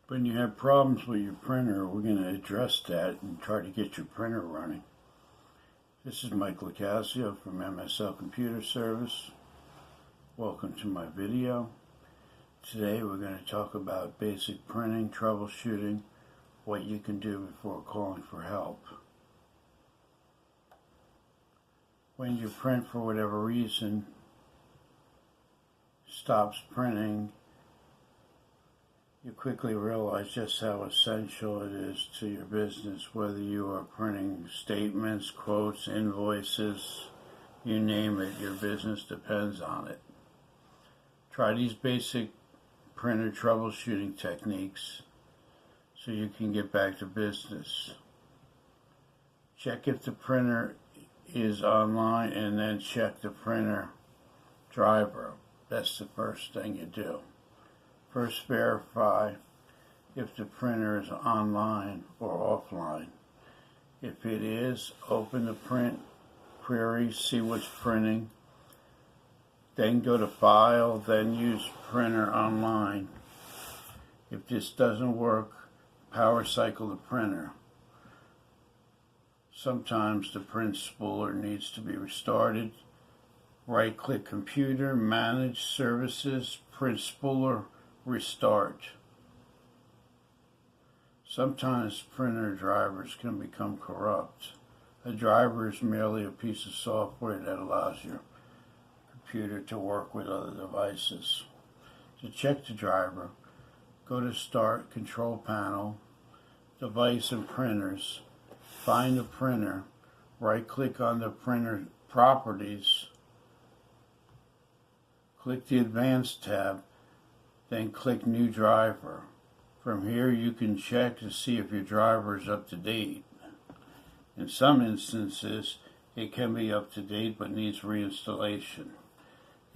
When you have problems with your printer, we're going to address that and try to get your printer running. This is Mike Locascio from mslcomputerservice. Welcome to my video. Today we're going to talk about basic printing, troubleshooting, what you can do before calling for help. When your print, for whatever reason, stops printing, you quickly realize just how essential it is to your business, whether you are printing statements, quotes, invoices, you name it, your business depends on it. Try these basic printer troubleshooting techniques so you can get back to business. Check if the printer is online and then check the printer driver. That's the first thing you do. First, verify if the printer is online or offline. If it is, open the print query, see what's printing, then go to File, then use Printer Online. If this doesn't work, power cycle the printer. Sometimes the print spooler needs to be restarted. Right-click Computer, Manage Services, Print Spooler, Restart. Sometimes printer drivers can become corrupt. A driver is merely a piece of software that allows your computer to work with other devices. To check the driver, go to Start, Control Panel, Device and Printers, find the printer, right-click on the printer properties, click the Advanced tab, then click New Driver. From here you can check to see if your driver is up to date. In some instances it can be up to date but needs reinstallation.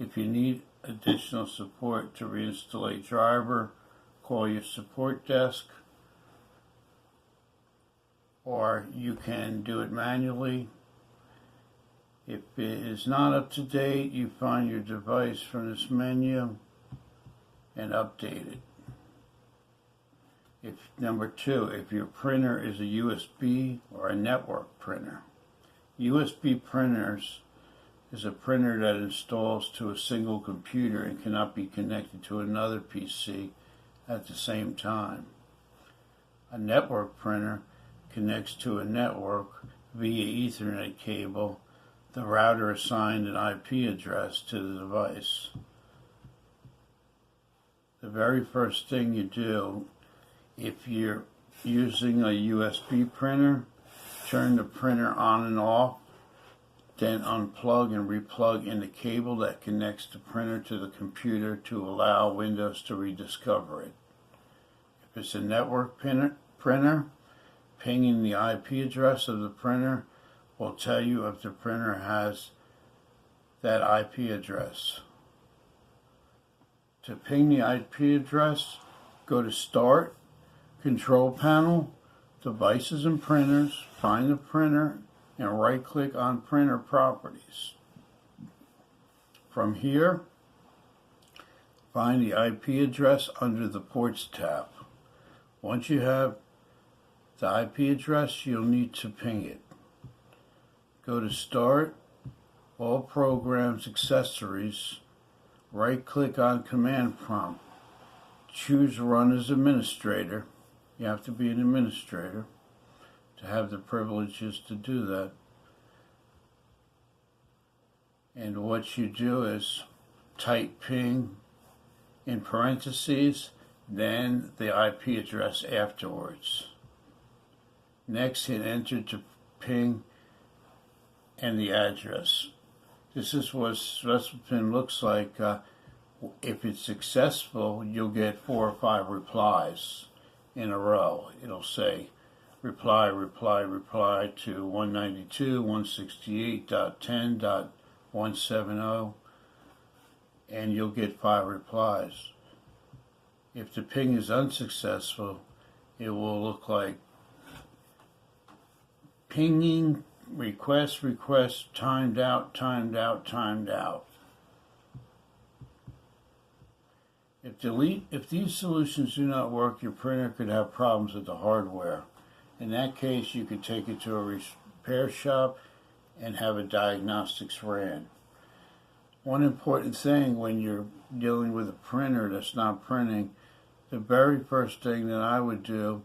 If you need additional support to reinstall a driver, call your support desk, or you can do it manually. If it is not up to date, you find your device from this menu and update it. Number two, if your printer is a USB or a network printer. USB printers is a printer that installs to a single computer and cannot be connected to another PC at the same time. A network printer connects to a network via Ethernet cable. The router assigned an IP address to the device. The very first thing you do, if you're using a USB printer, turn the printer on and off, then unplug and replug in the cable that connects the printer to the computer to allow Windows to rediscover it. If it's a network printer, pinging the IP address of the printer will tell you if the printer has that IP address. To ping the IP address, go to Start, Control Panel, Devices and Printers, find the printer, and right-click on Printer Properties. From here, find the IP address under the Ports tab. Once you have the IP address, you'll need to ping it. Go to Start, All Programs, Accessories, right-click on Command Prompt. Choose Run as Administrator. You have to be an administrator to have the privileges to do that. And what you do is type ping in parentheses, then the IP address afterwards. Next, hit Enter to ping and the address. This is what SpecialPin looks like. If it's successful, you'll get 4 or 5 replies in a row. It'll say reply to 192.168.10.170, and you'll get 5 replies. If the ping is unsuccessful, it will look like pinging, request, timed out. If If these solutions do not work, your printer could have problems with the hardware. In that case, you could take it to a repair shop and have a diagnostics ran. One important thing when you're dealing with a printer that's not printing, the very first thing that I would do,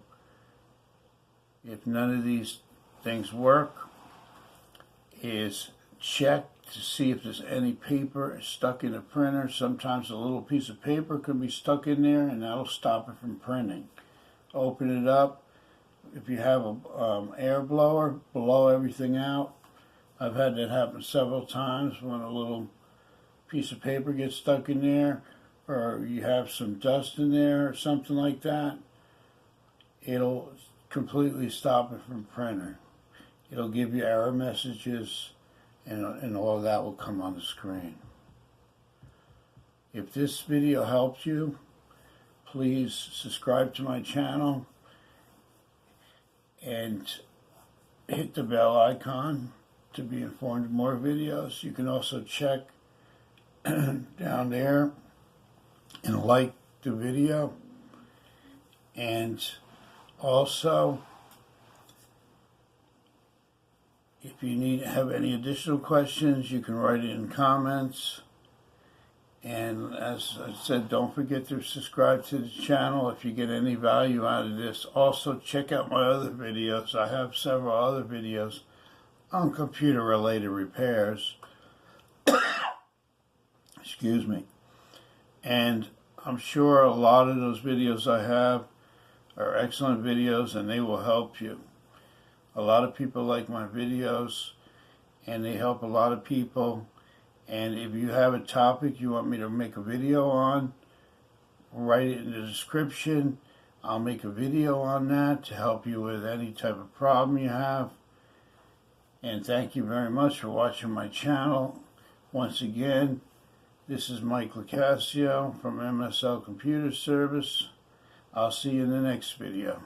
if none of these things work, is check to see if there's any paper stuck in the printer. Sometimes a little piece of paper could be stuck in there and that'll stop it from printing. Open it up. If you have an air blower, blow everything out. I've had that happen several times when a little piece of paper gets stuck in there, or you have some dust in there or something like that. It'll completely stop it from printing. It'll give you error messages, and all of that will come on the screen. If this video helped you, please subscribe to my channel and hit the bell icon to be informed of more videos. You can also check down there and like the video. And also, if you have any additional questions, you can write it in comments. And as I said, don't forget to subscribe to the channel if you get any value out of this. Also, check out my other videos. I have several other videos on computer-related repairs. Excuse me. And I'm sure a lot of those videos I have are excellent videos, and they will help you. A lot of people like my videos, and they help a lot of people. And if you have a topic you want me to make a video on, write it in the description. I'll make a video on that to help you with any type of problem you have. And thank you very much for watching my channel. Once again, this is Mike Locascio from MSL Computer Service. I'll see you in the next video.